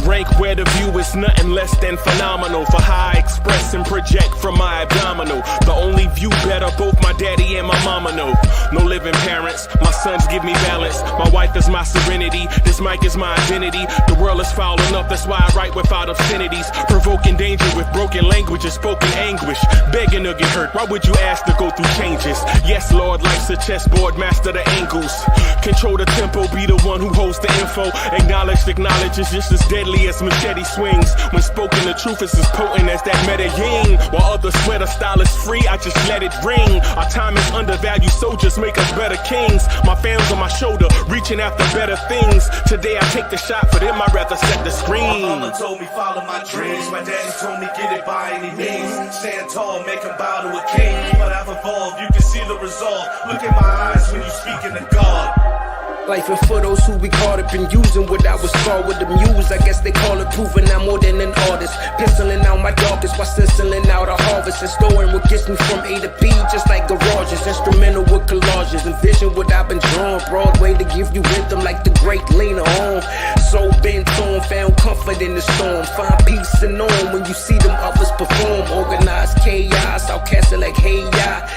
rank where the view is nothing less than phenomenal. For how I express and project from my abdominal. The only view better, both my daddy and my mama know. No living parents, my sons give me balance. My wife is my serenity, this mic is my identity. The world is foul enough, that's why I write without obscenities. Provoking danger with broken language and spoken anguish. Begging to get hurt, why would you ask to go through changes? Yes, Lord, life's a chessboard, master the angles. Control the tempo, be the one who holds the info. Acknowledged knowledge is just as deadly as machete swings. When spoken, the truth is as potent as that Medellin. While others swear the style is free, I just let it ring. Our time is undervalued, soldiers make us better kings. My fans on my shoulder, reaching after better things. Today I take the shot, for them I'd rather set the screen. My mama told me follow my dreams. My daddy told me get it by any means. Stand tall, make him bow to a king. But I've evolved, you can see the resolve. Look in my eyes when you speaking to God. Life and for those who we caught up in using what I was called with the muse. I guess they call it proving I'm more than an artist. Penciling out my darkest while stenciling out a harvest. And storing what gets me from A to B, just like garages. Instrumental with collages. Envision what I've been drawing. Broadway to give you rhythm like the great Lena Horne. So bent on, found comfort in the storm. Find peace and on when you see them others perform. Organized chaos, outcasted like hey ya.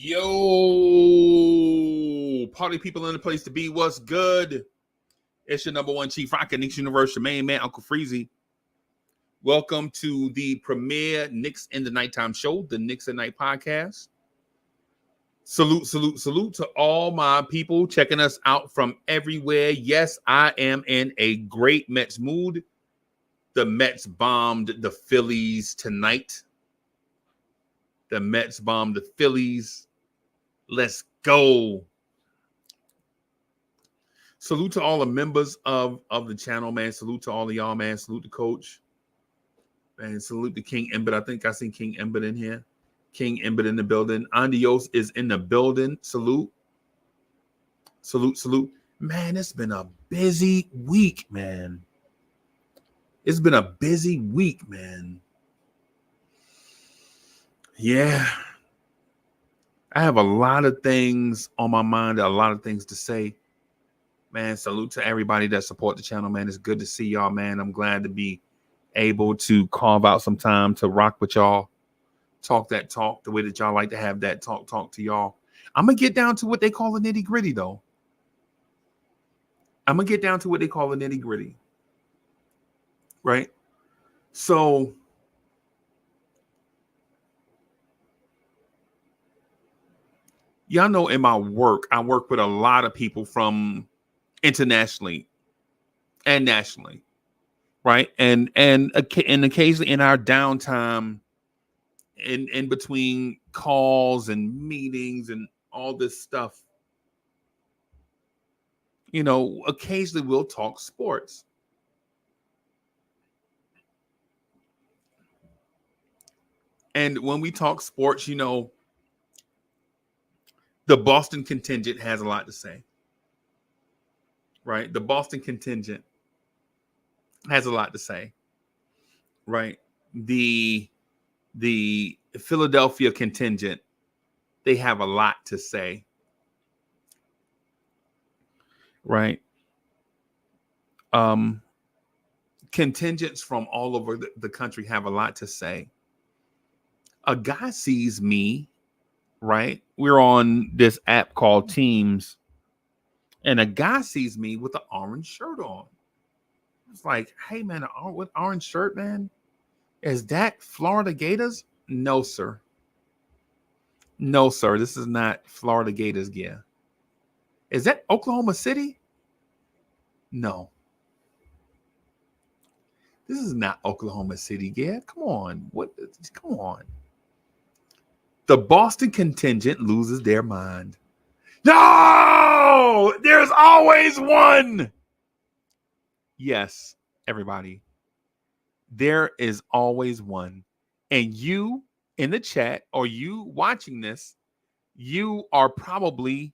Yo, party people in the place to be. What's good? It's your number one chief rocker, Knicks Universe, your main man, Uncle Freezy. Welcome to the premier Knicks in the Nighttime show, the Knicks at Night podcast. Salute to all my people checking us out from everywhere. Yes, I am in a great Mets mood. The Mets bombed the Phillies tonight. The Mets bombed the Phillies. Let's go. Salute to all the members of the channel, man. Salute to all of y'all, man. Salute to Coach. And salute to King Embed. I think I seen King Embed in here. King Embed in the building. Andios is in the building. Salute. Salute. Man, it's been a busy week, man. It's been a busy week, man. Yeah. I have a lot of things on my mind, a lot of things to say. Man, salute to everybody that support the channel, man. It's good to see y'all, man. I'm glad to be able to carve out some time to rock with y'all. Talk that talk the way that y'all like to have that talk to y'all. I'm going to get down to what they call the nitty gritty, though. Right? So y'all know in my work, I work with a lot of people from internationally and nationally, right? And occasionally in our downtime, in between calls and meetings and all this stuff, you know, occasionally we'll talk sports. And when we talk sports, you know, the Boston contingent has a lot to say, right? The Boston contingent has a lot to say, right? The Philadelphia contingent, they have a lot to say, right? Contingents from all over the country have a lot to say. A guy sees me, right? We're on this app called Teams, and a guy sees me with an orange shirt on. It's like, hey, man, with orange shirt, man? Is that Florida Gators? No, sir. No, sir. This is not Florida Gators gear. Is that Oklahoma City? No. This is not Oklahoma City gear. Come on. Come on. The Boston contingent loses their mind. No! There's always one. Yes, everybody. There is always one. And you in the chat or you watching this, you are probably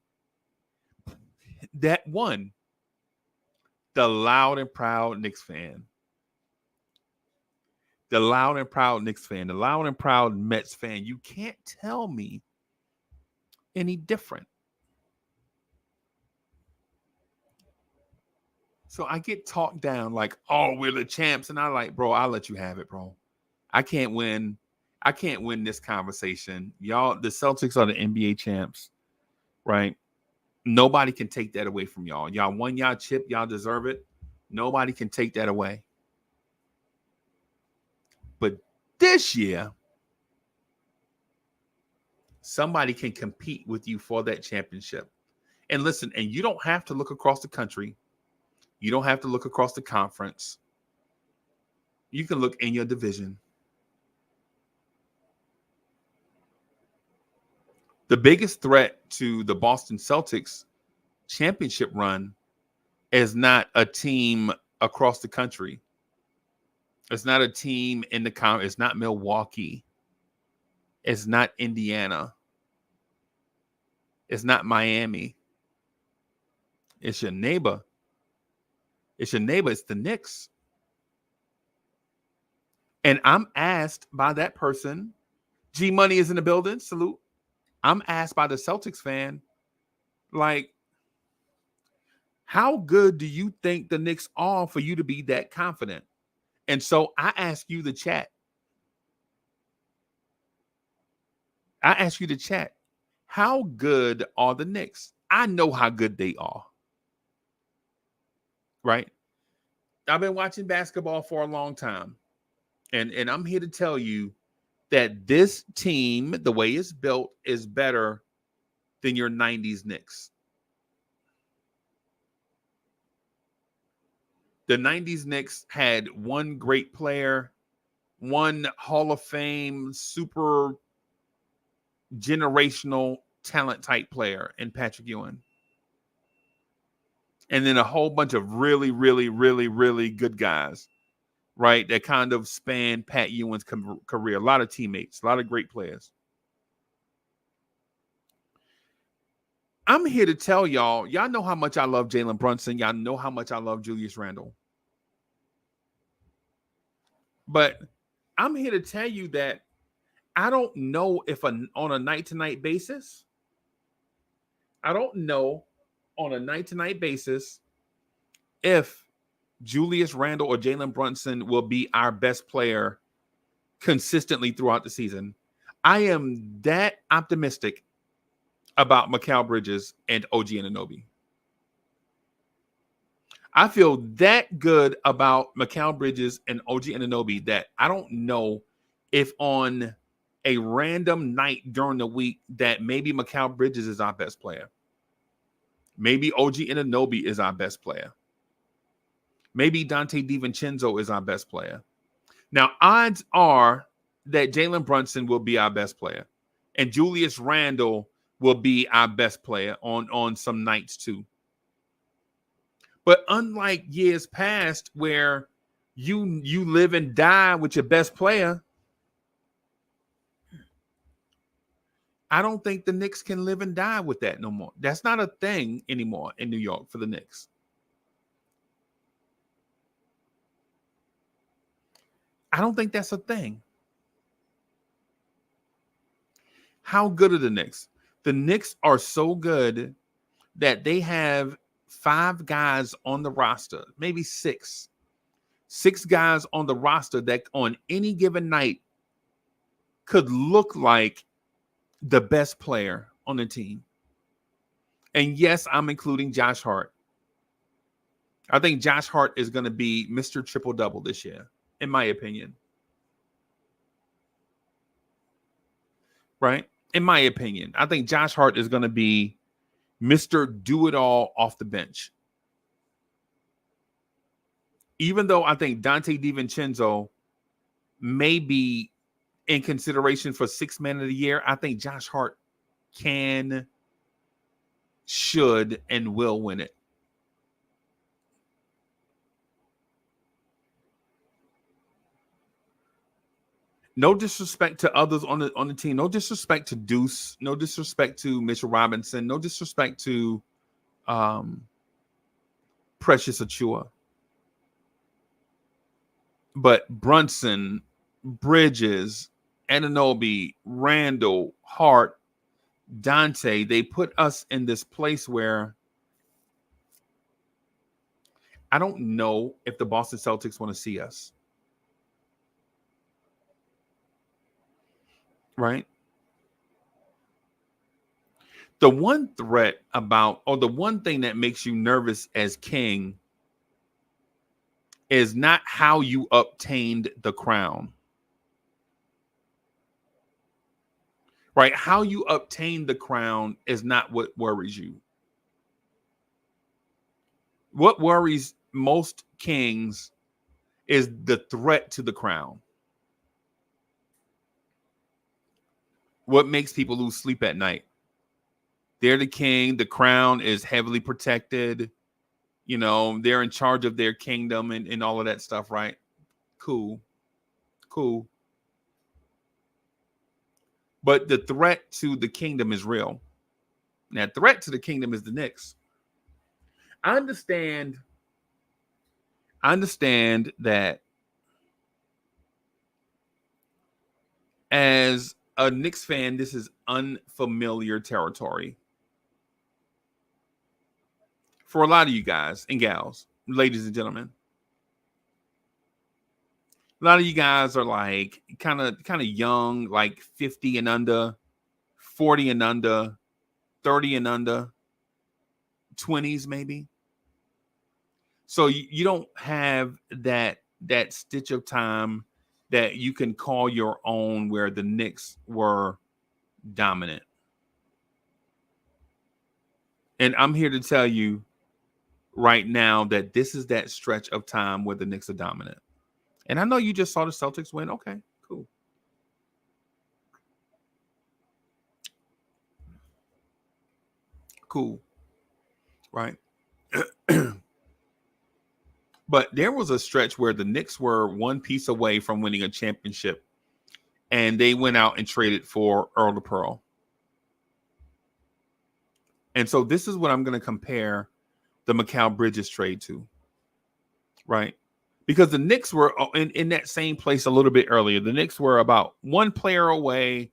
that one. The loud and proud Knicks fan. The loud and proud Knicks fan, the loud and proud Mets fan. You can't tell me any different. So I get talked down like, oh, we're the champs. And I like, bro, I'll let you have it, bro. I can't win. I can't win this conversation. Y'all, the Celtics are the NBA champs, right? Nobody can take that away from y'all. Y'all won y'all chip. Y'all deserve it. Nobody can take that away. But this year, somebody can compete with you for that championship. And listen, and you don't have to look across the country. You don't have to look across the conference. You can look in your division. The biggest threat to the Boston Celtics championship run is not a team across the country. It's not a team in the conference. It's not Milwaukee. It's not Indiana. It's not Miami. It's your neighbor. It's your neighbor. It's the Knicks. And I'm asked by that person, G Money is in the building. Salute. I'm asked by the Celtics fan, like, how good do you think the Knicks are for you to be that confident? And so I ask you to chat. How good are the Knicks? I know how good they are. Right? I've been watching basketball for a long time. And I'm here to tell you that this team, the way it's built, is better than your 90s Knicks. The 90s Knicks had one great player, one Hall of Fame, super generational talent type player in Patrick Ewing. And then a whole bunch of really, really, really, really good guys, right? That kind of spanned Pat Ewing's career. A lot of teammates, a lot of great players. I'm here to tell y'all know how much I love Jalen Brunson. Y'all know how much I love Julius Randle. But I'm here to tell you that I don't know if on a night-to-night basis, if Julius Randle or Jalen Brunson will be our best player consistently throughout the season. I am that optimistic about Mikal Bridges and OG Anunoby. I feel that good about Mikal Bridges and OG Anunoby that I don't know if on a random night during the week that maybe Mikal Bridges is our best player. Maybe OG Anunoby is our best player. Maybe Dante DiVincenzo is our best player. Now, odds are that Jalen Brunson will be our best player. And Julius Randle will be our best player on some nights too. But unlike years past where you live and die with your best player, I don't think the Knicks can live and die with that no more. That's not a thing anymore in New York for the Knicks. I don't think that's a thing. How good are the Knicks? The Knicks are so good that they have 5 guys on the roster, maybe 6. 6 guys on the roster that on any given night could look like the best player on the team. And yes, I'm including Josh Hart. I think Josh Hart is going to be Mr. Triple-Double this year, in my opinion. Right? In my opinion, I think Josh Hart is going to be Mr. Do-It-All off the bench. Even though I think Dante DiVincenzo may be in consideration for 6th man of the year, I think Josh Hart can, should, and will win it. No disrespect to others on the team. No disrespect to Deuce. No disrespect to Mitchell Robinson. No disrespect to Precious Achua. But Brunson, Bridges, Anunoby, Randle, Hart, Dante, they put us in this place where I don't know if the Boston Celtics want to see us. Right? The one threat about, or the one thing that makes you nervous as king is not how you obtained the crown. Right? How you obtained the crown is not what worries you. What worries most kings is the threat to the crown. What makes people lose sleep at night? They're the king. The crown is heavily protected. You know, they're in charge of their kingdom and all of that stuff, right? Cool. But the threat to the kingdom is real. Now, threat to the kingdom is the Knicks. I understand that as a Knicks fan, this is unfamiliar territory for a lot of you guys and gals, ladies and gentlemen. A lot of you guys are like kind of young, like 50 and under, 40 and under, 30 and under, 20s maybe. So you don't have that stitch of time that you can call your own where the Knicks were dominant. And I'm here to tell you right now that this is that stretch of time where the Knicks are dominant. And I know you just saw the Celtics win. Okay, cool. Cool. Right. But there was a stretch where the Knicks were one piece away from winning a championship. And they went out and traded for Earl to Pearl. And so this is what I'm going to compare the Mikal Bridges trade to. Right. Because the Knicks were in that same place a little bit earlier. The Knicks were about one player away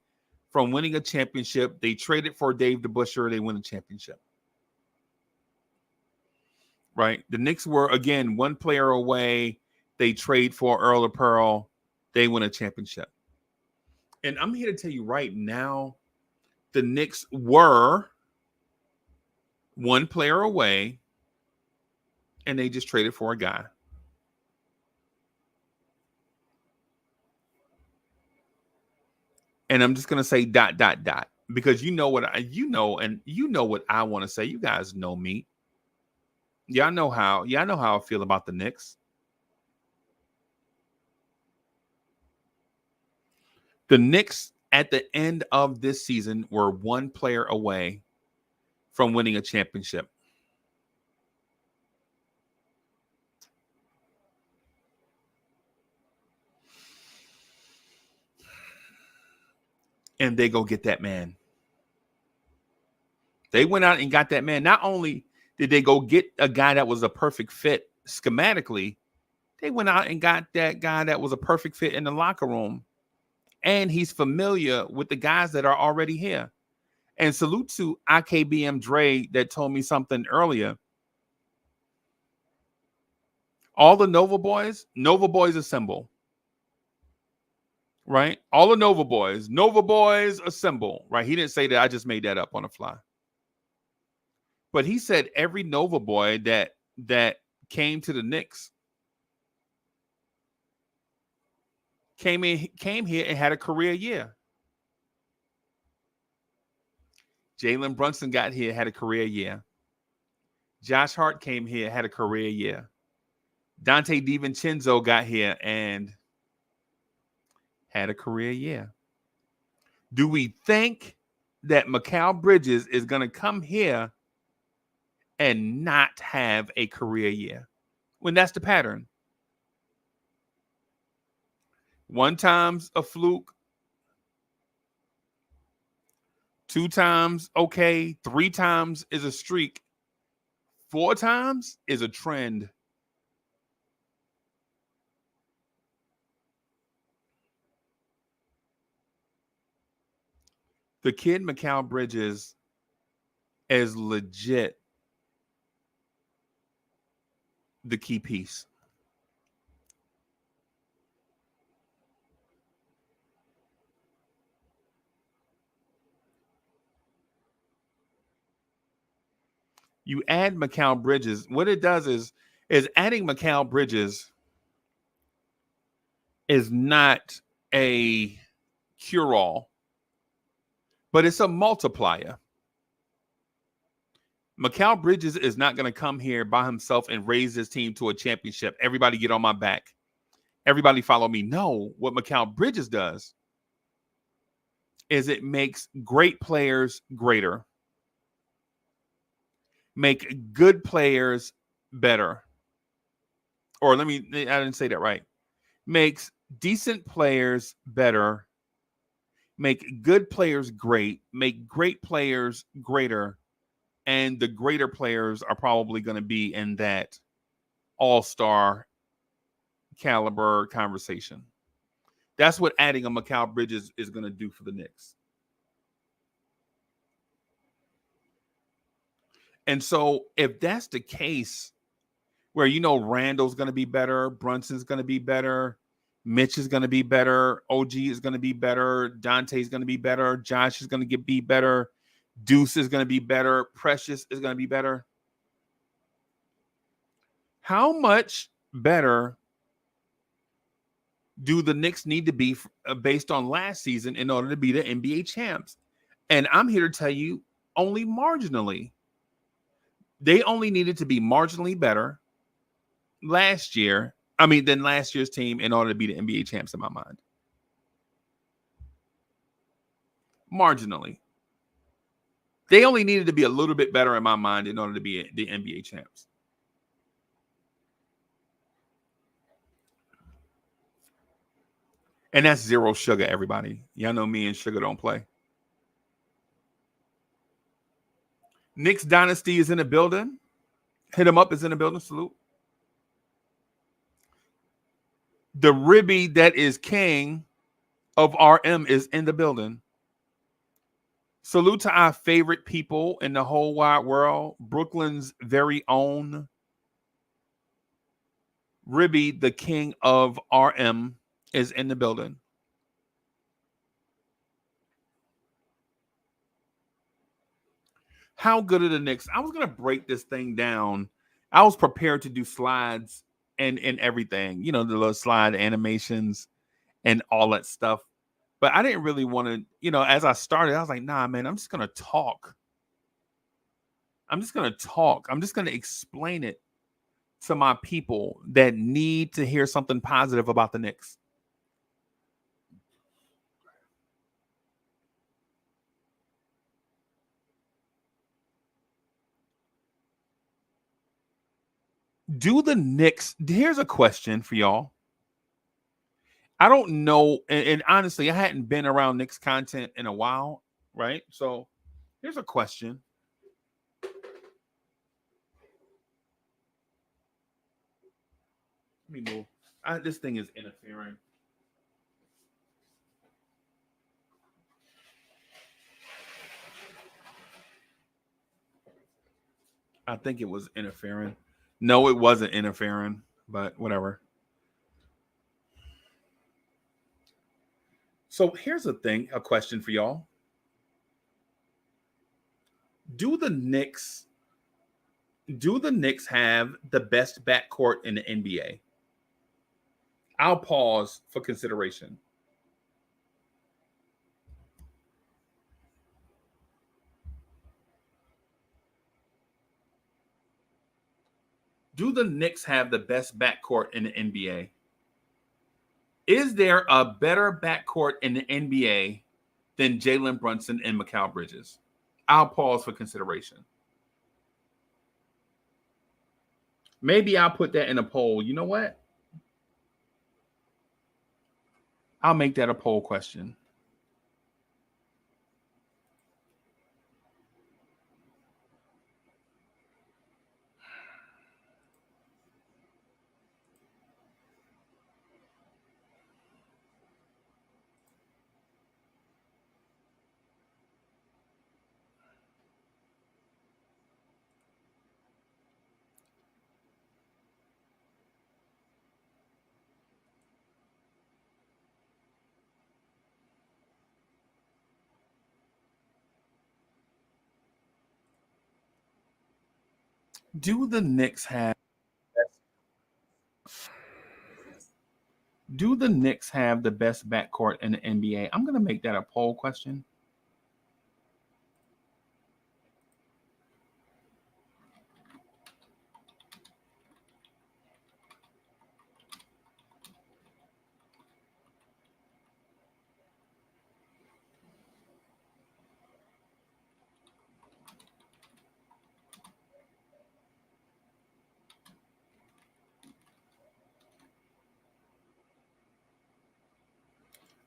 from winning a championship. They traded for Dave DeBusschere. They win a championship. Right? The Knicks were, again, one player away. They trade for Earl of Pearl. They win a championship. And I'm here to tell you right now, the Knicks were one player away, and they just traded for a guy. And I'm just going to say ... because you know what I want to say. You guys know me. Y'all know how I feel about the Knicks. The Knicks at the end of this season were one player away from winning a championship. And they go get that man. They went out and got that man. Not only did they go get a guy that was a perfect fit schematically, they went out and got that guy that was a perfect fit in the locker room. And he's familiar with the guys that are already here. And salute to IKBM Dre that told me something earlier. All the Nova boys assemble. Right? All the Nova boys assemble. Right? He didn't say that. I just made that up on the fly. But he said every Nova boy that came to the Knicks came here and had a career year. Jalen Brunson got here, had a career year. Josh Hart came here, had a career year. Dante DiVincenzo got here and had a career year. Do we think that Mikal Bridges is going to come here and not have a career year when that's the pattern? One time's a fluke. 2 times, okay. 3 times is a streak. 4 times is a trend. The kid Mikal Bridges is legit the key piece. You add Mikal Bridges. What it does is adding Mikal Bridges is not a cure-all, but it's a multiplier. Mikal Bridges is not going to come here by himself and raise his team to a championship. Everybody get on my back. Everybody follow me. No, what Mikal Bridges does is it makes great players greater. Make good players better. Or I didn't say that right. Makes decent players better. Make good players great. Make great players greater. And the greater players are probably going to be in that all-star caliber conversation. That's what adding a Mikal Bridges is going to do for the Knicks. And so if that's the case, where Randall's going to be better, Brunson's going to be better, Mitch is going to be better, OG is going to be better, Dante's going to be better, Josh is going to be better, Deuce is going to be better, Precious is going to be better. How much better do the Knicks need to be based on last season in order to be the NBA champs? And I'm here to tell you, only marginally. They only needed to be marginally better than last year's team in order to be the NBA champs in my mind. Marginally. They only needed to be a little bit better in my mind in order to be the NBA champs. And that's zero sugar, everybody. Y'all know me and sugar don't play. Knicks Dynasty is in the building. Hit him up is in the building. Salute. The Ribby that is king of RM is in the building. Salute to our favorite people in the whole wide world. Brooklyn's very own Ribby, the king of RM, is in the building. How good are the Knicks? I was going to break this thing down. I was prepared to do slides and everything, the little slide animations and all that stuff. But I didn't really want to, as I started, I was like, nah, man, I'm just going to talk. I'm just going to explain it to my people that need to hear something positive about the Knicks. Do the Knicks, here's a question for y'all. I don't know, and honestly, I hadn't been around Knicks content in a while, right? So here's a question. Let me move. This thing is interfering. I think it was interfering. No, it wasn't interfering, but whatever. So here's a question for y'all. Do the Knicks have the best backcourt in the NBA? I'll pause for consideration. Do the Knicks have the best backcourt in the NBA? Is there a better backcourt in the NBA than Jalen Brunson and Mikal Bridges? I'll pause for consideration. Maybe I'll put that in a poll. You know what? I'll make that a poll question. Do the Knicks have the best backcourt in the NBA? I'm going to make that a poll question.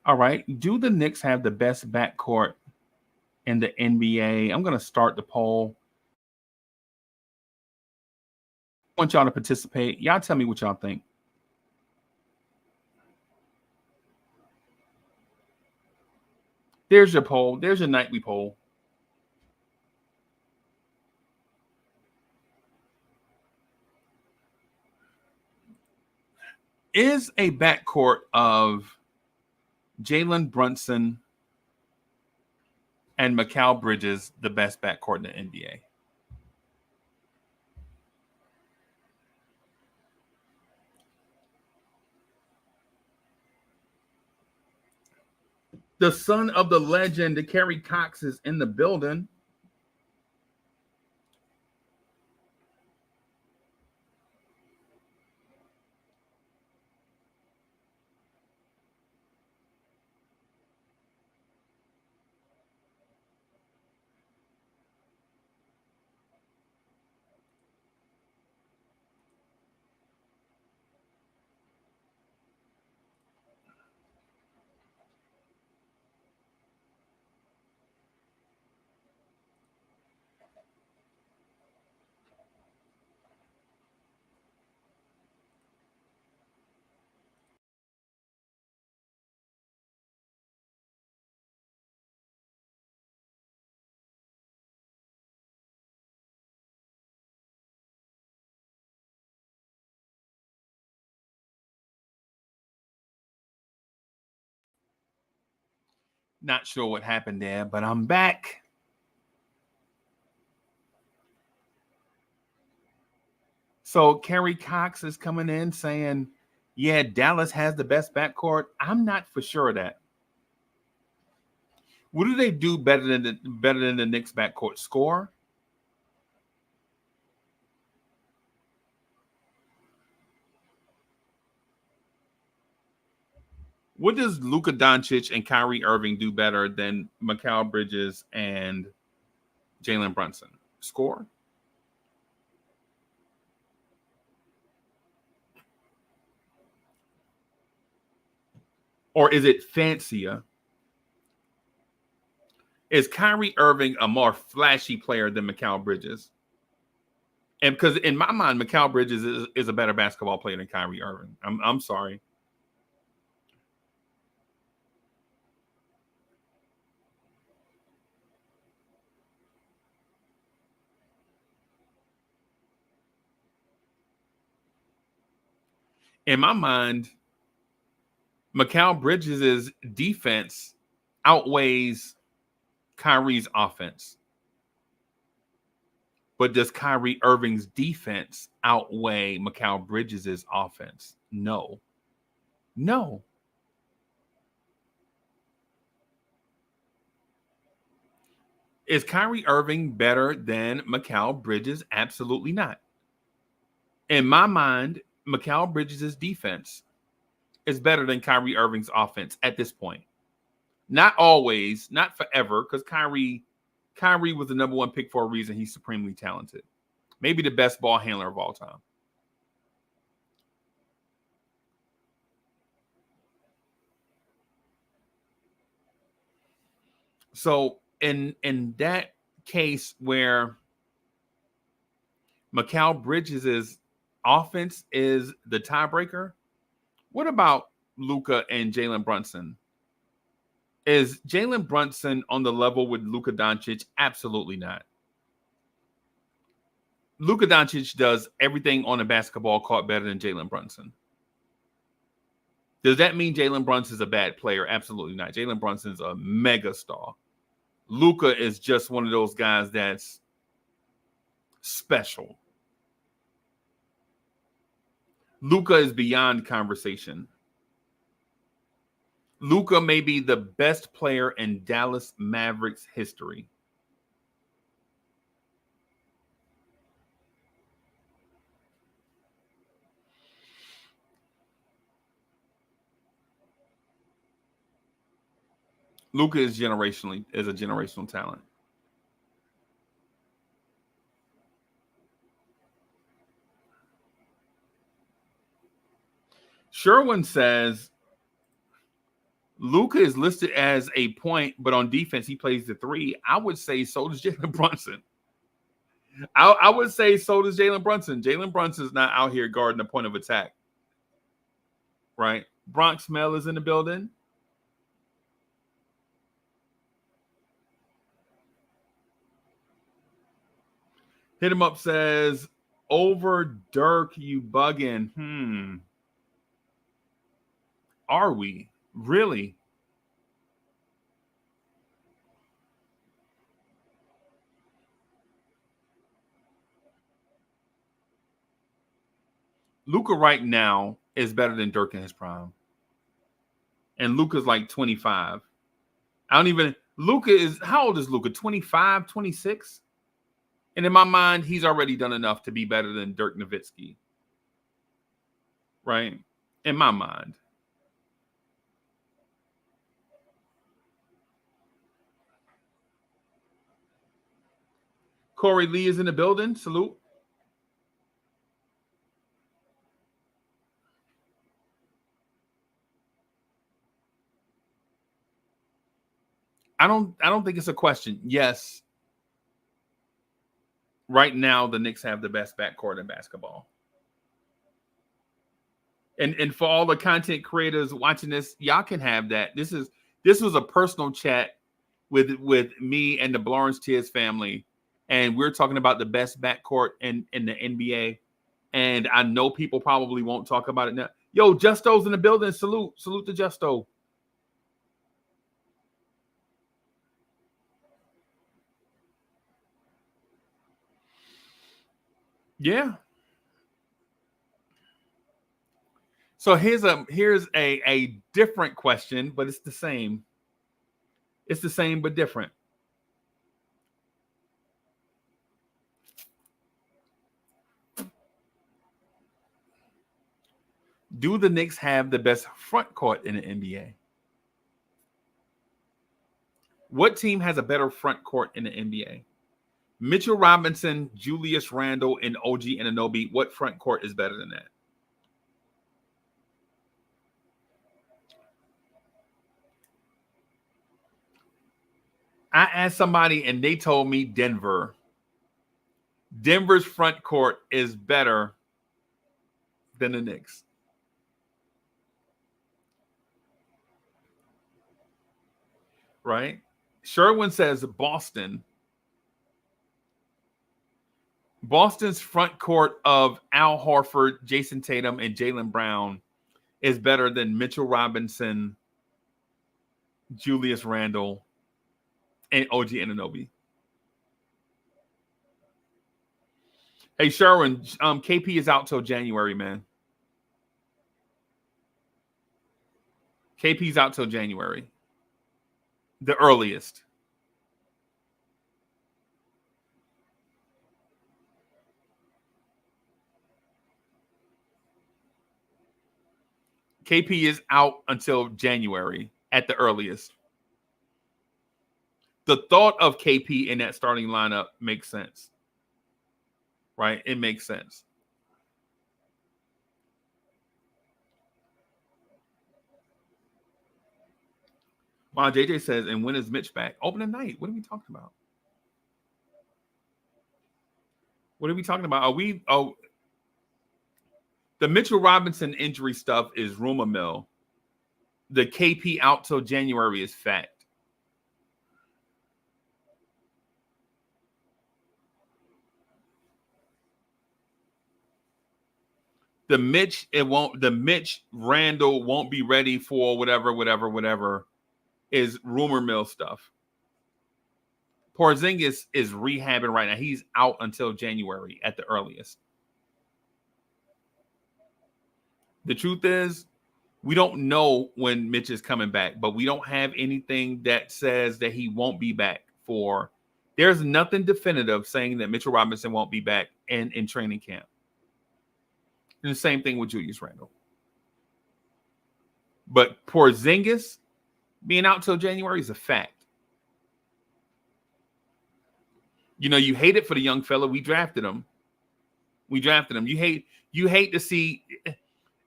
All right. Do the Knicks have the best backcourt in the NBA? I'm going to start the poll. I want y'all to participate. Y'all tell me what y'all think. There's your poll. There's your nightly poll. Is a backcourt of Jalen Brunson and Mikal Bridges the best backcourt in the NBA? The son of the legend, Kerry Cox, is in the building. Not sure what happened there, but I'm back. So Kerry Cox is coming in saying, yeah, Dallas has the best backcourt. I'm not for sure of that. What do they do better than the Knicks backcourt? Score? What does Luka Doncic and Kyrie Irving do better than Mikal Bridges and Jalen Brunson? Score? Or is it fancier? Is Kyrie Irving a more flashy player than Mikal Bridges? And because in my mind, Mikal Bridges is a better basketball player than Kyrie Irving. I'm sorry. In my mind, Mikal Bridges' defense outweighs Kyrie's offense. But does Kyrie Irving's defense outweigh Mikal Bridges' offense? No. No. Is Kyrie Irving better than Mikal Bridges? Absolutely not. In my mind, Mikal Bridges' defense is better than Kyrie Irving's offense at this point. Not always, not forever, because Kyrie was the number one pick for a reason. He's supremely talented. Maybe the best ball handler of all time. So in that case where Mikal Bridges' offense is the tiebreaker, what about Luka and Jalen Brunson? Is Jalen Brunson on the level with Luka Doncic? Absolutely not. Luka Doncic does everything on a basketball court better than Jalen Brunson. Does that mean Jalen Brunson is a bad player? Absolutely not. Jalen Brunson's a mega star. Luka is just one of those guys that's special. Luka is beyond conversation. Luka may be the best player in Dallas Mavericks history. Luka is a generational talent. Sherwin says Luka is listed as a point, but on defense he plays the three. I would say so does Jalen Brunson. I would say so does Jalen Brunson. Jalen Brunson's not out here guarding the point of attack. Right? Bronx Mel is in the building. Hit him up says, over Dirk, you bugging. Are we? Really? Luka right now is better than Dirk in his prime. And Luka's like 25. Luka is, how old is Luka? 25, 26? And in my mind, he's already done enough to be better than Dirk Nowitzki. Right? In my mind. Corey Lee is in the building. Salute. I don't think it's a question. Yes. Right now, the Knicks have the best backcourt in basketball. And for all the content creators watching this, y'all can have that. This was a personal chat with me and the Lawrence Tiers family. And we're talking about the best backcourt in the NBA. And I know people probably won't talk about it now. Yo, Justo's in the building. Salute to Justo. Yeah. So here's a different question, but it's the same. It's the same but different. Do the Knicks have the best front court in the NBA? What team has a better front court in the NBA? Mitchell Robinson, Julius Randle, and OG Anunoby. What front court is better than that? I asked somebody and they told me Denver. Denver's front court is better than the Knicks. Right? Sherwin says Boston. Boston's front court of Al Horford, Jason Tatum, and Jaylen Brown is better than Mitchell Robinson, Julius Randle, and OG Anunoby. Hey, Sherwin, KP is out till January, man. KP's out till January. The earliest. KP is out until January at the earliest. The thought of KP in that starting lineup makes sense. Right? It makes sense. Wow, JJ says, and when is Mitch back? Opening night. What are we talking about? What are we talking about? The Mitchell Robinson injury stuff is rumor mill. The KP out till January is fact. The Mitch Randle won't be ready for whatever is rumor mill stuff. Porzingis is rehabbing right now. He's out until January at the earliest. The truth is, we don't know when Mitch is coming back, but we don't have anything that says that he won't be back for. There's nothing definitive saying that Mitchell Robinson won't be back in training camp. And the same thing with Julius Randle. But Porzingis being out till January is a fact. You know, you hate it for the young fella. We drafted him. You hate to see.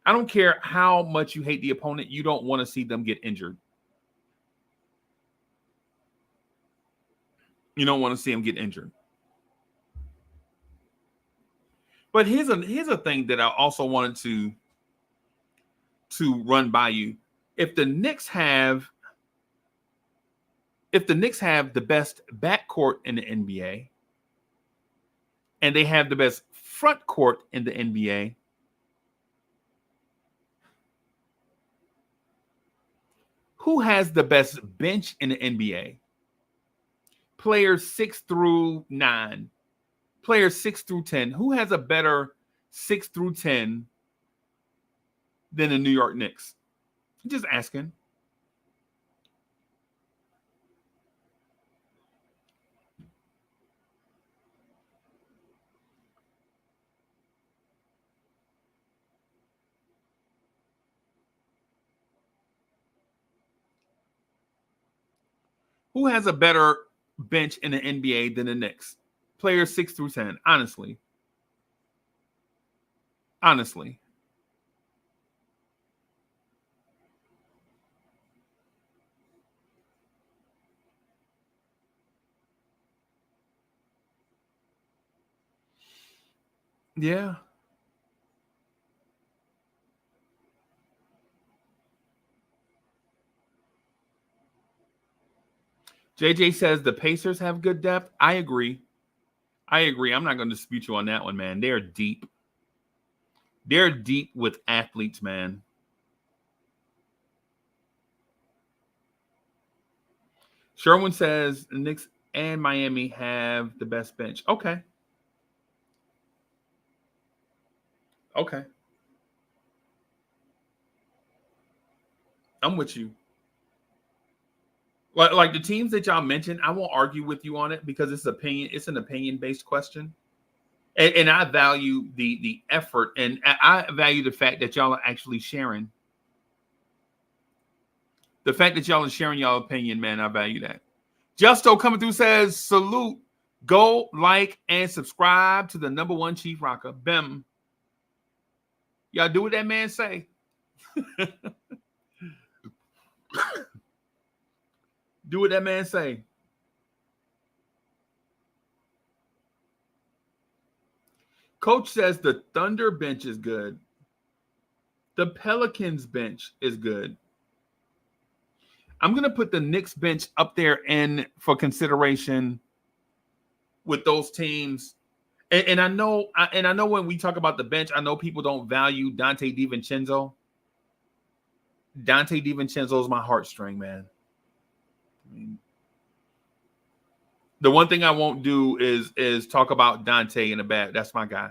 I don't care how much you hate the opponent. You don't want to see them get injured. You don't want to see them get injured. But here's a thing that I also wanted to run by you. If the Knicks have the best backcourt in the NBA and they have the best front court in the NBA, who has the best bench in the NBA? Players 6 through 9, players 6 through 10. Who has a better 6 through 10 than the New York Knicks? Just asking. Who has a better bench in the NBA than the Knicks? Players 6 through 10. Honestly. Yeah. JJ says the Pacers have good depth. I agree. I'm not going to dispute you on that one, man. They're deep. They're deep with athletes, man. Sherwin says the Knicks and Miami have the best bench. Okay. I'm with you. Like the teams that y'all mentioned, I won't argue with you on it because it's opinion. It's an opinion-based question, and I value the effort, and I value the fact that y'all are actually sharing. The fact that y'all are sharing y'all opinion, man, I value that. Justo coming through says, salute, go, like, and subscribe to the #1 Chief Rocker. Bim. Y'all do what that man say. Do what that man say. Coach says the Thunder bench is good. The Pelicans bench is good. I'm going to put the Knicks bench up there for consideration with those teams. And I know when we talk about the bench, I know people don't value Dante DiVincenzo. Dante DiVincenzo is my heartstring, man. The one thing I won't do is talk about Dante in a bad. That's my guy.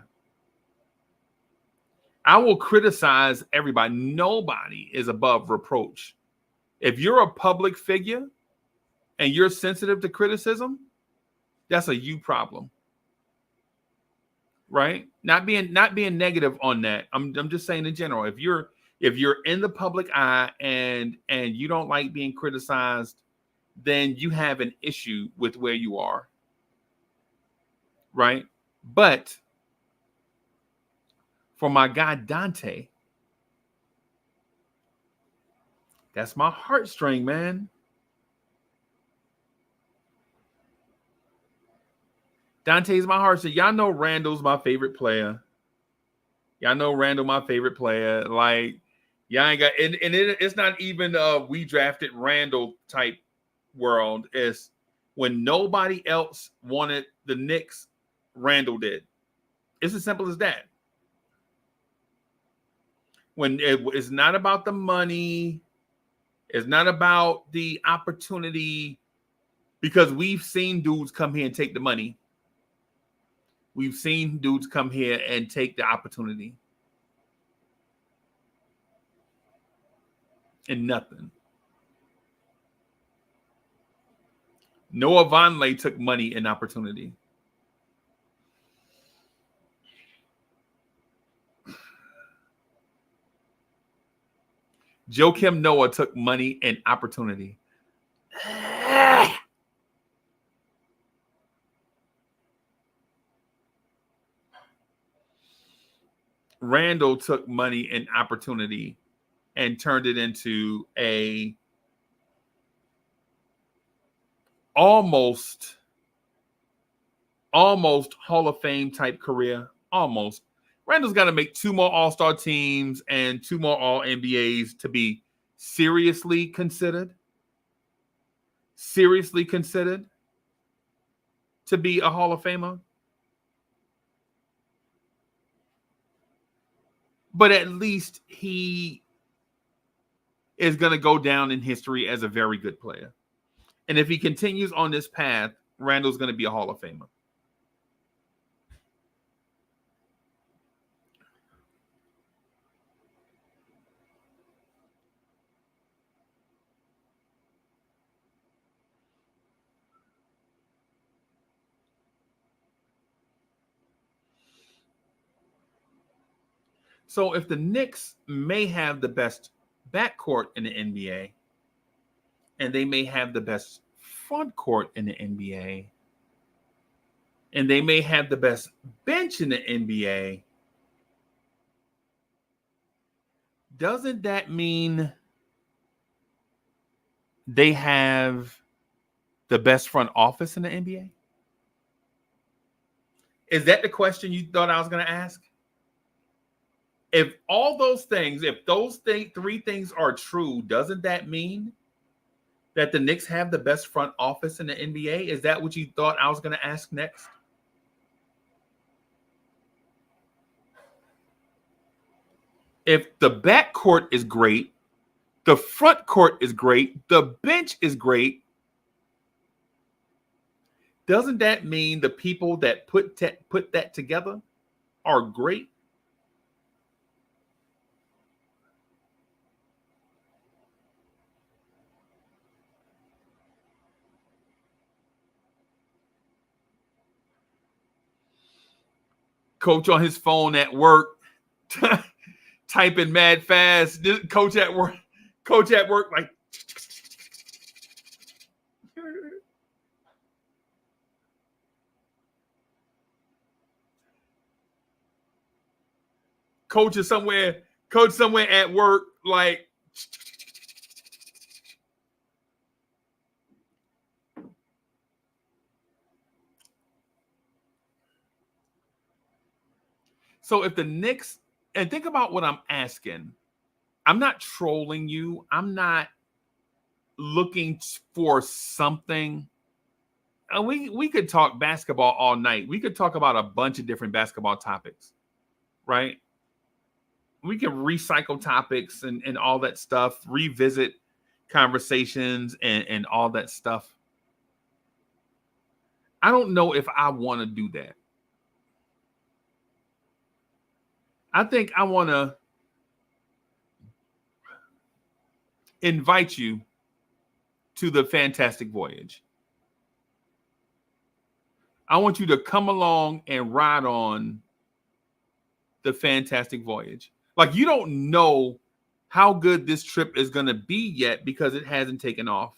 I will criticize everybody. Nobody is above reproach. If you're a public figure and you're sensitive to criticism, that's a you problem. Right? Not being negative on that. I'm just saying in general. If you're in the public eye and you don't like being criticized, then you have an issue with where you are. Right? But for my guy Dante, that's my heartstring, man. Dante's my heartstring. Y'all know Randall's my favorite player. Y'all know Randall my favorite player. Like, y'all ain't got, and it's not even we drafted Randall type world. It's when nobody else wanted the Knicks, Randall did. It's as simple as that. When it's not about the money, it's not about the opportunity, because we've seen dudes come here and take the money. We've seen dudes come here and take the opportunity. and nothing. Noah Vonleh took money and opportunity. Joakim Noah took money and opportunity. Randall took money and opportunity and turned it into a almost Hall of Fame type career. Almost. Randall's got to make 2 more All-Star teams and 2 more All-NBAs to be seriously considered to be a Hall of Famer. But at least he is going to go down in history as a very good player. And if he continues on this path, Randall's going to be a Hall of Famer. So if the Knicks may have the best backcourt in the NBA, and they may have the best front court in the NBA, and they may have the best bench in the NBA, doesn't that mean they have the best front office in the NBA? Is that the question you thought I was going to ask? If all those things, if those 3 things are true, doesn't that mean that the Knicks have the best front office in the NBA? Is that what you thought I was going to ask next? If the backcourt is great, the front court is great, the bench is great, doesn't that mean the people that put that together are great? Coach on his phone at work, typing mad fast. Coach at work, like. Coach somewhere at work, like. So if the Knicks, and think about what I'm asking. I'm not trolling you. I'm not looking for something. We could talk basketball all night. We could talk about a bunch of different basketball topics, right? We can recycle topics and all that stuff, revisit conversations and all that stuff. I don't know if I want to do that. I think I want to invite you to the Fantastic Voyage. I want you to come along and ride on the Fantastic Voyage. Like, you don't know how good this trip is going to be yet because it hasn't taken off.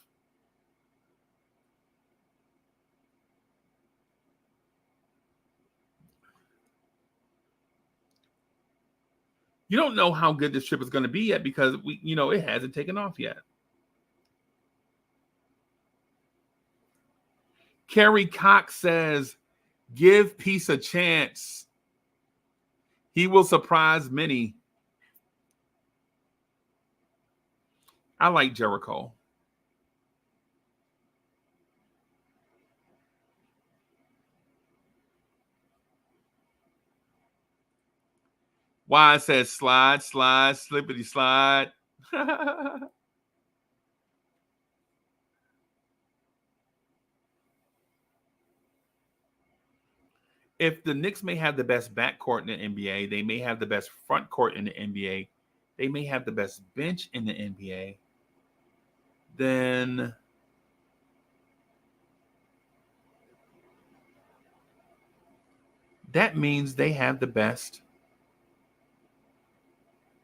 You don't know how good this trip is going to be yet because it hasn't taken off yet. Kerry Cox says, give Peace a chance. He will surprise many. I like Jericho. Why says slide, slippity slide. If the Knicks may have the best backcourt in the NBA, they may have the best front court in the NBA, they may have the best bench in the NBA, then that means they have the best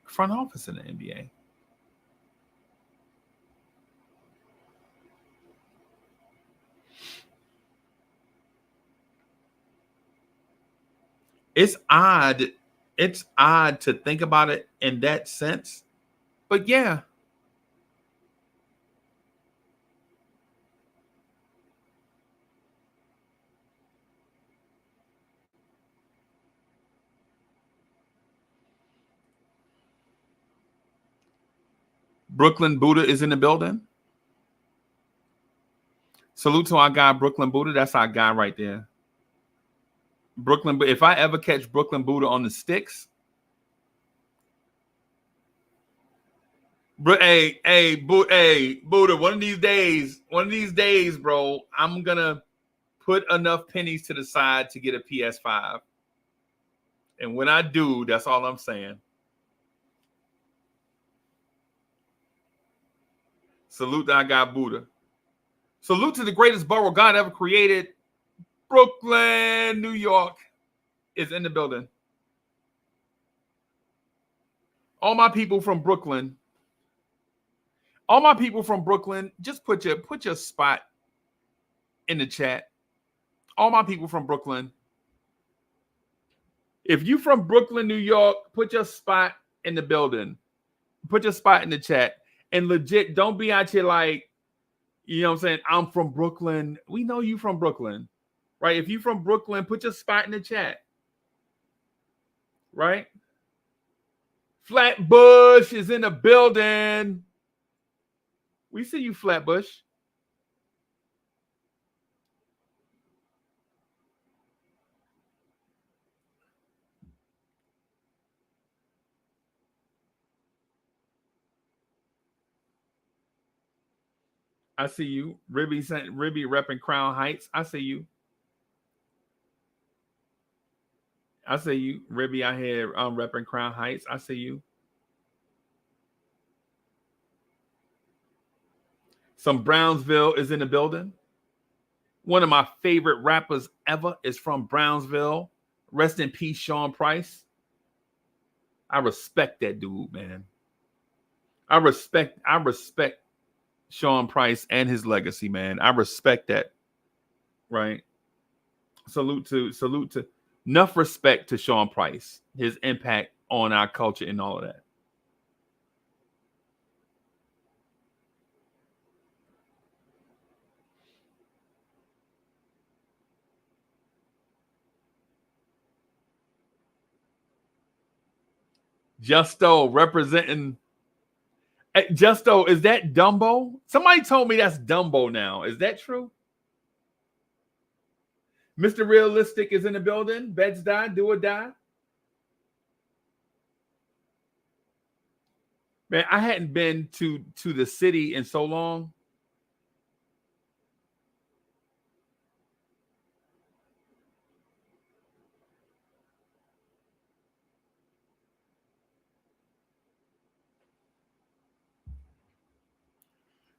front office in the NBA. It's odd. It's odd to think about it in that sense. But yeah. Brooklyn Buddha is in the building. Salute to our guy, Brooklyn Buddha. That's our guy right there. Brooklyn, if I ever catch Brooklyn Buddha on the sticks, Buddha, one of these days, bro, I'm gonna put enough pennies to the side to get a PS5. And when I do, that's all I'm saying. Salute to our guy, Buddha. Salute to the greatest borough God ever created. Brooklyn, New York is in the building. All my people from Brooklyn, just put your spot in the chat. All my people from Brooklyn. If you from Brooklyn, New York, put your spot in the building. Put your spot in the chat. And legit, don't be out here like, you know what I'm saying? I'm from Brooklyn. We know you from Brooklyn, right? If you from Brooklyn, put your spot in the chat, right? Flatbush is in the building. We see you, Flatbush. I see you. Ribby repping Crown Heights. I see you. I see you. Ribby out here repping Crown Heights. I see you. Some Brownsville is in the building. One of my favorite rappers ever is from Brownsville. Rest in peace, Sean Price. I respect that dude, man. I respect Sean Price and his legacy, man. I respect that. Right. Salute to enough respect to Sean Price, his impact on our culture and all of that. Justo representing. Justo, is that Dumbo? Somebody told me that's Dumbo now. Is that true? Mr. Realistic is in the building. Beds die, do or die. Man, I hadn't been to the city in so long.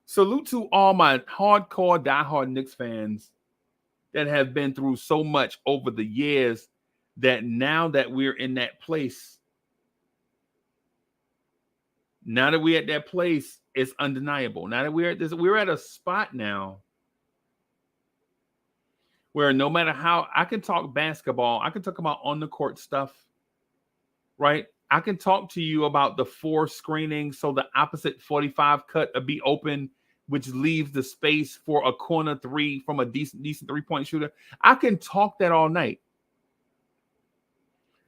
Salute to all my hardcore, diehard Knicks fans that have been through so much over the years that now that we're in that place, now that we're at that place, it's undeniable. Now that we're at a spot now where no matter how I can talk basketball, I can talk about on the court stuff, right? I can talk to you about the 4 screenings so the opposite 45 cut will be open, which leaves the space for a corner 3 from a decent 3-point shooter. I can talk that all night.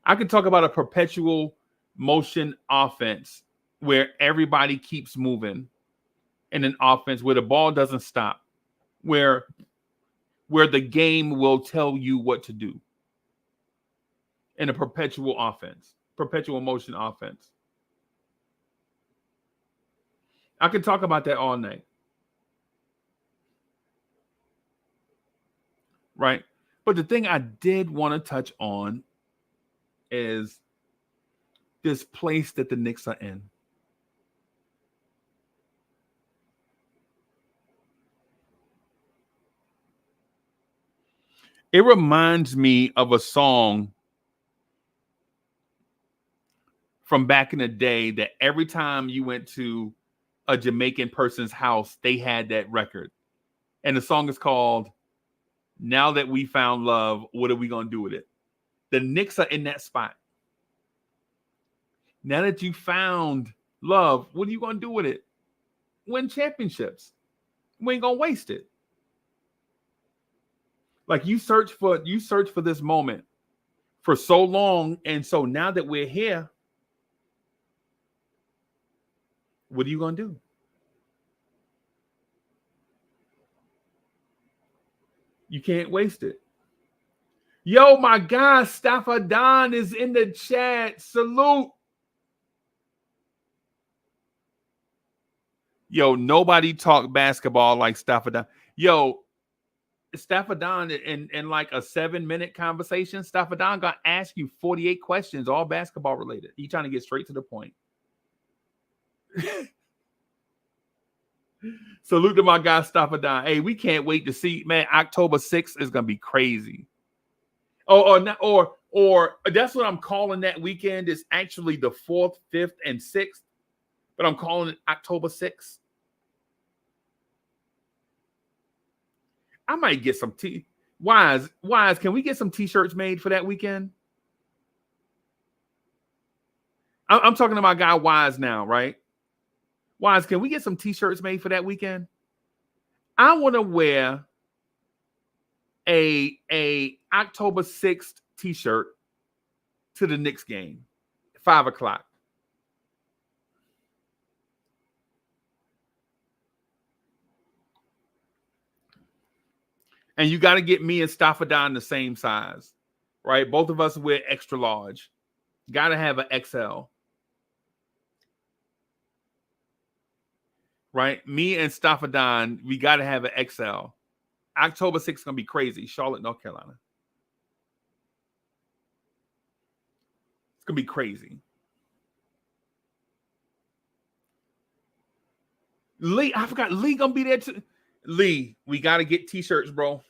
I can talk about a perpetual motion offense where everybody keeps moving in an offense where the ball doesn't stop, where the game will tell you what to do in a perpetual offense, perpetual motion offense. I can talk about that all night. Right? But the thing I did want to touch on is this place that the Knicks are in. It reminds me of a song from back in the day that every time you went to a Jamaican person's house, they had that record. And the song is called Now That We Found Love, What Are We Gonna Do With It? The Knicks are in that spot. Now that you found love, what are you gonna do with it? Win championships. We ain't gonna waste it. Like you search for this moment for so long, and so now that we're here, what are you gonna do? You can't waste it. Yo, my guy, Staffa Don is in the chat. Salute. Yo, nobody talk basketball like Staffa Don. Yo, Staffa Don in like a 7-minute conversation, Staffa Don gonna ask you 48 questions, all basketball related. He trying to get straight to the point. Salute to my guy Staffa Don. Hey, we can't wait to see, man. October 6th is gonna be crazy. Or that's what I'm calling that weekend. Is actually the 4th, 5th, and 6th, but I'm calling it October 6th. I might get some Wise, can we get some t-shirts made for that weekend? I'm talking to my guy Wise now, right? Wise, can we get some t-shirts made for that weekend? I want to wear a October 6th t-shirt to the Knicks game, 5:00. And you got to get me and Staffa Don the same size, right? Both of us wear extra large. Got to have an XL. Right? Me and Staffa Don, we got to have an XL. October 6th is going to be crazy. Charlotte, North Carolina. It's going to be crazy. Lee, I forgot. Lee going to be there too. Lee, we got to get t-shirts, bro.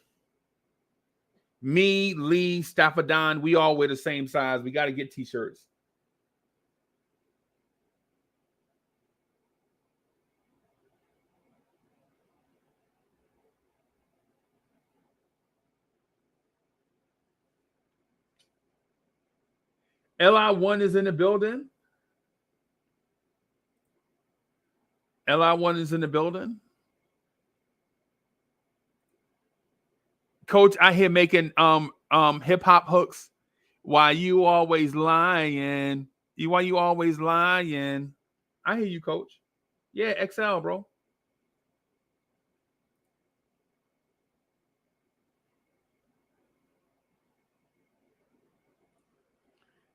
Me, Lee, Staffa Don, we all wear the same size. We got to get t-shirts. LI1 is in the building. LI1 is in the building. Coach, I hear making hip hop hooks. Why you always lying? Why you always lying? I hear you, Coach. Yeah, XL, bro.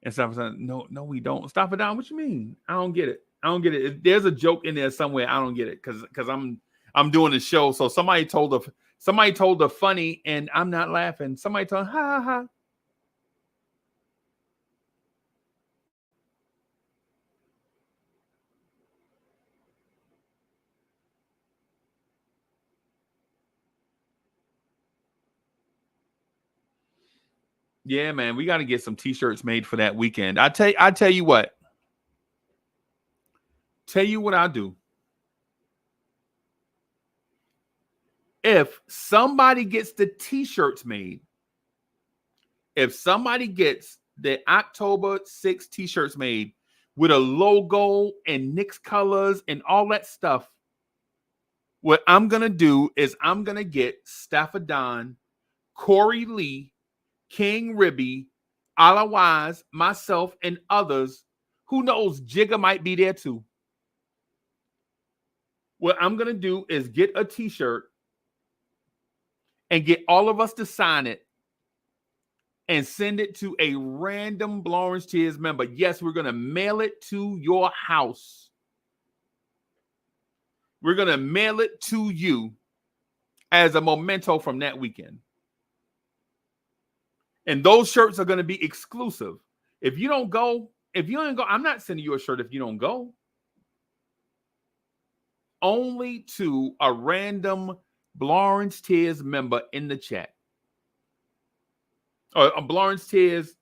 And Staffa said, no, we don't. Stop it down. What you mean? I don't get it. There's a joke in there somewhere. I don't get it because I'm doing the show. So somebody told the funny, and I'm not laughing. Somebody told ha ha ha. Yeah, man, we got to get some t-shirts made for that weekend. I tell you what. Tell you what I'll do. If somebody gets the t-shirts made, if somebody gets the October 6th t-shirts made with a logo and Knicks colors and all that stuff, what I'm going to do is I'm going to get Staffa Don, Corey Lee, King Ribby, Alawise, myself, and others. Who knows? Jigga might be there too. What I'm going to do is get a t-shirt and get all of us to sign it and send it to a random Lawrence Tears member. Yes, we're going to mail it to your house. We're going to mail it to you as a memento from that weekend. And those shirts are going to be exclusive. If you don't go, I'm not sending you a shirt if you don't go. Only to a random Lawrence Tears member in the chat. Or a Lawrence Tears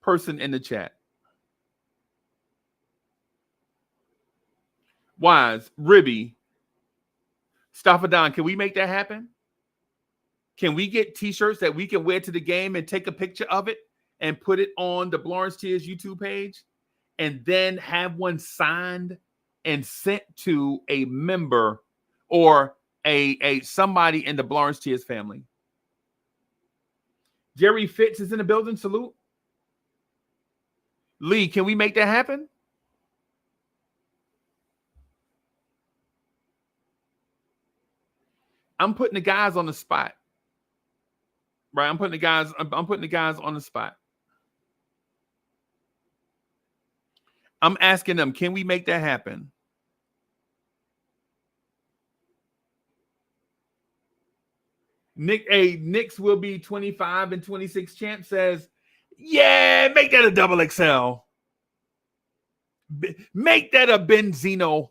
person in the chat. Wise, Ribby, Staffadon, can we make that happen? Can we get t-shirts that we can wear to the game and take a picture of it and put it on the Lawrence Tears YouTube page and then have one signed and sent to a member or a somebody in the Lawrence Tears family? Jerry Fitz is in the building. Salute. Lee, can we make that happen? I'm putting the guys on the spot. Right? I'm putting the guys on the spot. I'm asking them, can we make that happen? Knicks will be 25 and 26 champ says, yeah, make that a double XL. Make that a Benzino.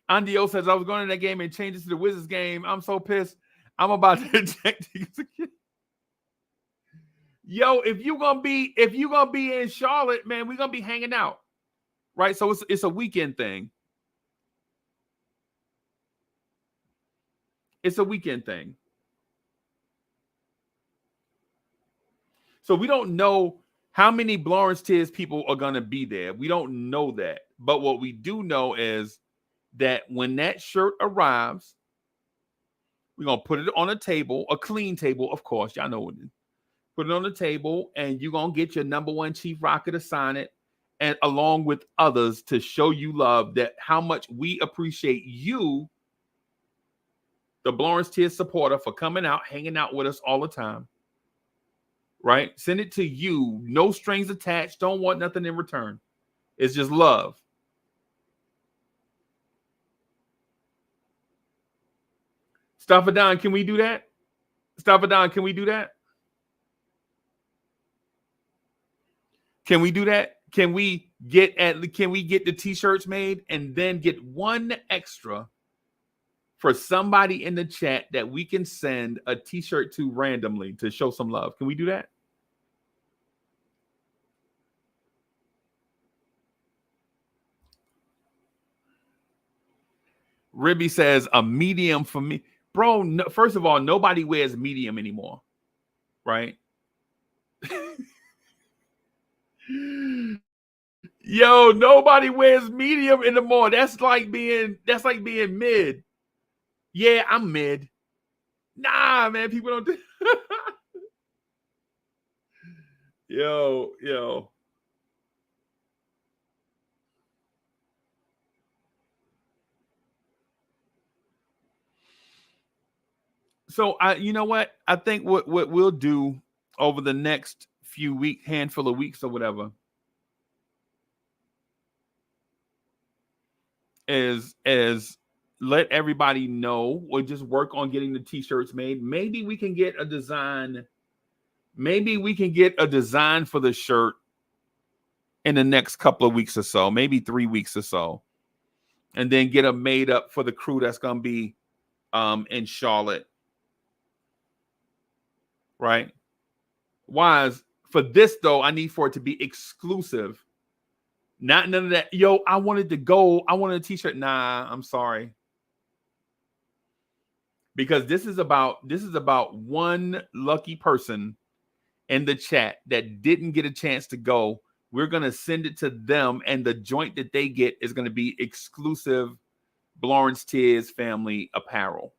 Andio says, I was going to that game and change it to the Wizards game. I'm so pissed. I'm about to eject tickets again. Yo, if you're gonna be in Charlotte, man, we're gonna be hanging out. Right? So it's a weekend thing. It's a weekend thing. So we don't know how many Lawrence Tears people are gonna be there. We don't know that. But what we do know is that when that shirt arrives, we're gonna put it on a table, a clean table, of course. Y'all know what it is. Put it on the table, and you're going to get your number one Chief Rocker to sign it, and along with others to show you love, that how much we appreciate you, the Lawrence Tears supporter, for coming out, hanging out with us all the time. Right? Send it to you. No strings attached. Don't want nothing in return. It's just love. Staffadon, can we do that? Staffadon, can we do that? Can we do that? Can we get the t-shirts made and then get one extra for somebody in the chat that we can send a t-shirt to randomly to show some love? Can we do that? Ribby says a medium for me. Bro, no, first of all, nobody wears medium anymore. Right? Yo, nobody wears medium anymore. That's like being mid. Yeah, I'm mid. Nah, man, people don't do. Yo. So you know what? I think what we'll do over the next handful of weeks or whatever is let everybody know, or just work on getting the t-shirts made. Maybe we can get a design. Maybe we can get a design for the shirt in the next couple of weeks or so, maybe 3 weeks or so, and then get them made up for the crew that's going to be in Charlotte. Right? Wise, for this though, I need for it to be exclusive. Not none of that. Yo, I wanted a t-shirt. Nah, I'm sorry. Because this is about one lucky person in the chat that didn't get a chance to go. We're going to send it to them, and the joint that they get is going to be exclusive Lawrence Tears family apparel.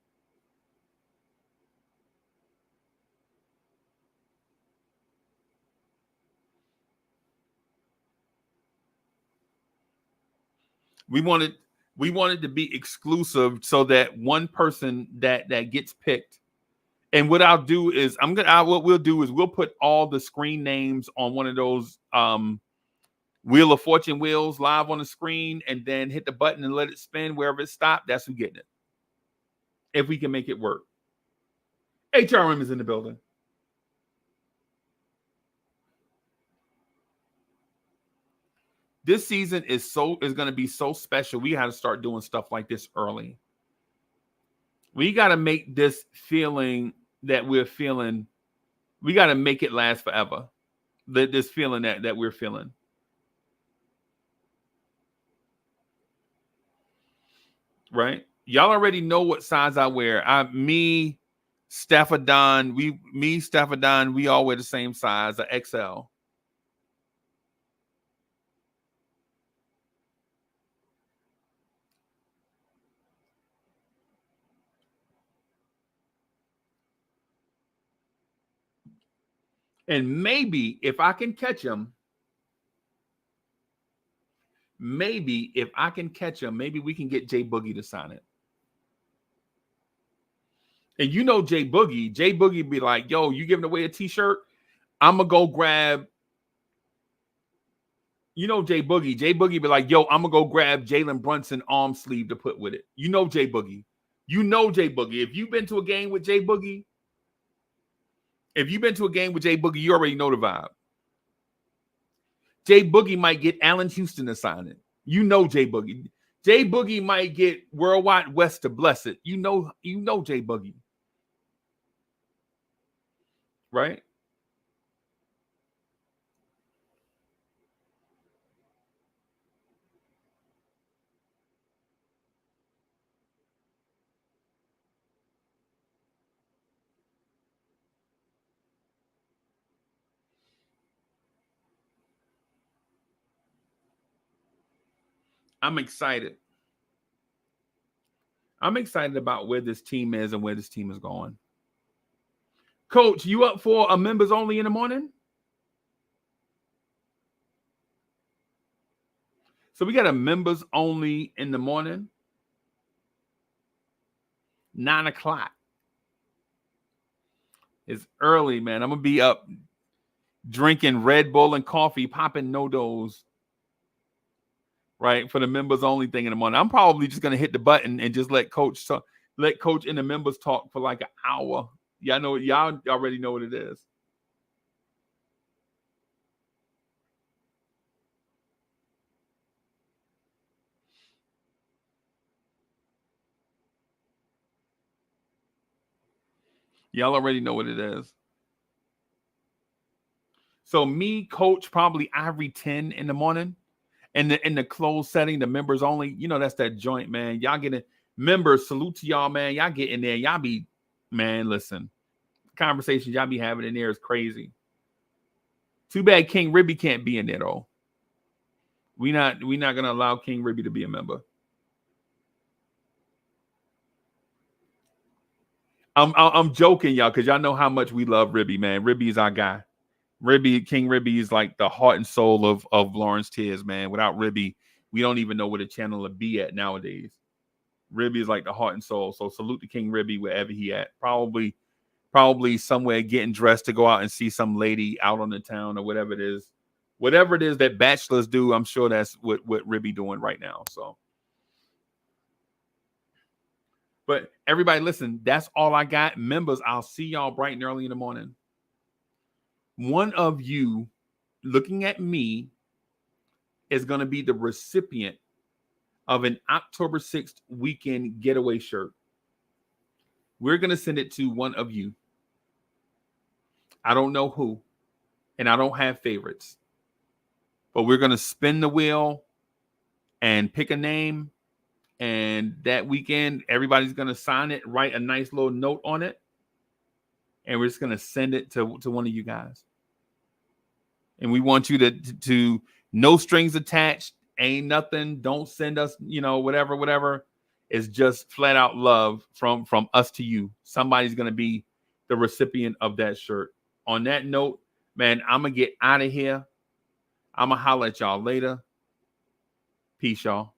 We wanted to be exclusive so that one person that gets picked. And what I'll do is what we'll do is we'll put all the screen names on one of those Wheel of Fortune wheels live on the screen, and then hit the button and let it spin. Wherever it stopped, that's who's getting it. If we can make it work. HRM is in the building. This season is going to be so special. We got to start doing stuff like this early. We got to make this feeling that we're feeling. We got to make it last forever. This feeling that we're feeling. Right? Y'all already know what size I wear. Stafford Don, we all wear the same size, a XL. And maybe if I can catch him, maybe we can get Jay Boogie to sign it. And you know Jay Boogie be like, yo, you giving away a t-shirt? I'm going to go grab. You know Jay Boogie be like, yo, I'm going to go grab Jalen Brunson arm sleeve to put with it. You know Jay Boogie. If you've been to a game with Jay Boogie, you already know the vibe. Jay Boogie might get Allen Houston to sign it. You know Jay Boogie. Jay Boogie might get Worldwide West to bless it. You know Jay Boogie. Right? I'm excited. I'm excited about where this team is and where this team is going. Coach, you up for a members only in the morning? So we got a members only in the morning. 9 o'clock. It's early, man. I'm going to be up drinking Red Bull and coffee, popping no-dos. Right, for the members only thing in the morning. I'm probably just gonna hit the button and just let Coach and the members talk for like an hour. Y'all already know what it is. Y'all already know what it is. So me, Coach, probably Ivory 10 in the morning. And in the closed setting, the members only, that's that joint, man. Y'all get it. Members, salute to y'all, man. Y'all get in there. Y'all be, man, listen. Conversations y'all be having in there is crazy. Too bad King Ribby can't be in there, though. We not gonna allow King Ribby to be a member. I'm joking, y'all, because y'all know how much we love Ribby, man. Ribby is our guy. King Ribby is like the heart and soul of Lawrence Tears, man. Without Ribby, we don't even know where the channel would be at nowadays. Ribby is like the heart and soul. So salute to King Ribby wherever he at. Probably somewhere getting dressed to go out and see some lady out on the town or whatever it is. Whatever it is that bachelors do, I'm sure that's what Ribby doing right now. So, but everybody, listen, that's all I got. Members, I'll see y'all bright and early in the morning. One of you looking at me is going to be the recipient of an October 6th weekend getaway shirt. We're going to send it to one of you. I don't know who, and I don't have favorites. But we're going to spin the wheel and pick a name. And that weekend, everybody's going to sign it, write a nice little note on it. And we're just going to send it to one of you guys. And we want you to no strings attached, ain't nothing. Don't send us, whatever. It's just flat out love from us to you. Somebody's going to be the recipient of that shirt. On that note, man, I'm going to get out of here. I'm going to holler at y'all later. Peace, y'all.